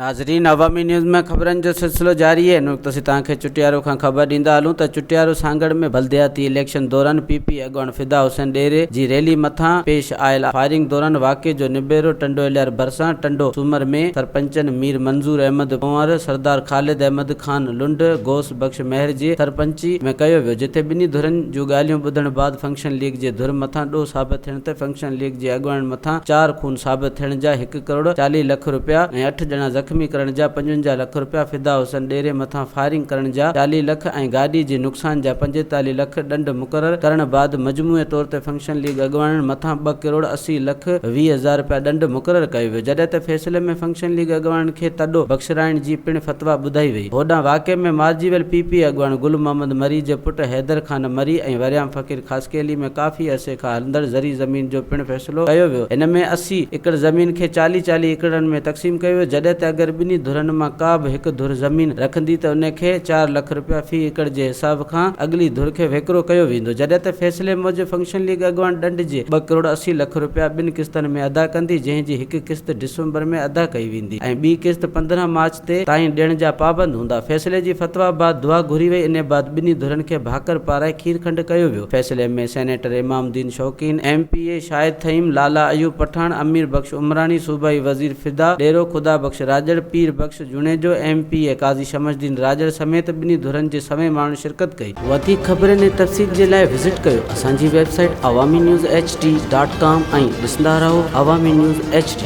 नाज़रीन, अवामी न्यूज़ में ख़बरनि जो सिलसिलो जारी है। नुक़्तों तव्हांखे चुटियारो खां ख़बर ॾींदा हलूं त चुटियारो सांगड़ में बल्दियाती इलेक्शन दौरान पीपी अॻवान फिदा हुसैन ॾेरे जी रैली मथां पेश आयल फायरिंग दौरान वाक़े जो निबेरो टंडो इलियार भरिसां टंडो सूमर में सरपंचनि मीर मंज़ूर अहमद कुंवर, सरदार ख़ालिद अहमद खान लुंड, गौस बख्श महर जे सरपंची में कयो वियो, जिथे ॿिन्ही धुरनि जूं ॻाल्हियूं ॿुधण बाद फंक्शन लीग जे धुर मथां ॾोह साबित थियण ते फंक्शन लीग जे अॻवान मथां 4 खून साबित थियण जा 1 करोड़ 40 लख रुपया ऐं 8 ॼणा ज़ख़्मी करण जा 55 लख रुपया, फिदा हुसैन ॾेरे मथां फायरिंग करण जा 40 लख ऐं गाॾी जे नुक़सान जा 45 लख ॾंड मुक़रर करण बाद मजमूई तौर ते फंक्शन लीग अॻवाननि मथां 2 करोड़ 80 लख 20 हज़ार रुपया ॾंड मुक़रर कयो वियो। जॾहिं त फ़ैसिले में फंक्शन लीग अॻवाननि खे तॾो बख़्शराइण जी पिण फतवा ॿुधाई वई। होॾां वाक़े में मारिजी वियल पीपी अॻवान गुल मोहम्मद मरी जे पुट हैदर खान मरी ऐं वरियाम फ़कीर ख़ासकेली में काफ़ी अरसे खां हलंदड़ ज़री ज़मीन जो पिण फ़ैसिलो कयो वियो। इन में 80 एकड़ ज़मीन खे 40-40 एकड़नि में तक़सीम कयो वियो, जॾहिं त अगरि ॿिन्ही धुरनि मां का बि हिकु धुर ज़मीन रखंदी त उन खे 4 लख रुपया फी एकड़ जे हिसाब खां अॻिली धुर खे वेकिरो कयो वेंदो। जॾहिं त फ़ैसिले मूजिबि फंक्शन लीग अॻवान ॾंड जे 2 करोड़ 80 लख रुपया 2 क़िस्तनि में अदा कंदी, जंहिंजी हिकु क़िस्त डिसंबर में अदा कई वेंदी ऐं ॿी क़िस्त 15 मार्च ते ताईं ॾियण जा पाबंद हूंदा। फ़ैसिले जी फतवा बाद दुआ घुरी वई। इन बाद ॿिन्ही धुरनि खे भाकर पाराए खीरखंड कयो वियो। फ़ैसिले में सेनेटर इमामुद्दीन शौकीन, MPA शाहिद थईम, लाला अयूब पठान, अमीर बख्श उमरानी, सूबाई वज़ीर फिदा ॾेरो, खुदा बख्श राजड़, पीर बख्श जुनेजो, MPA काज़ी शमसदीन राजड़ समेत ॿिन्ही धुरनि जे समें माण्हुनि शिरकत कई। वधीक ख़बरनि ऐं तफ़सील जे लाइ विज़िट कयो असांजी वेबसाइट awamiNewsHD.com ऐं ॾिसंदा रहो अवामी न्यूज़ HD।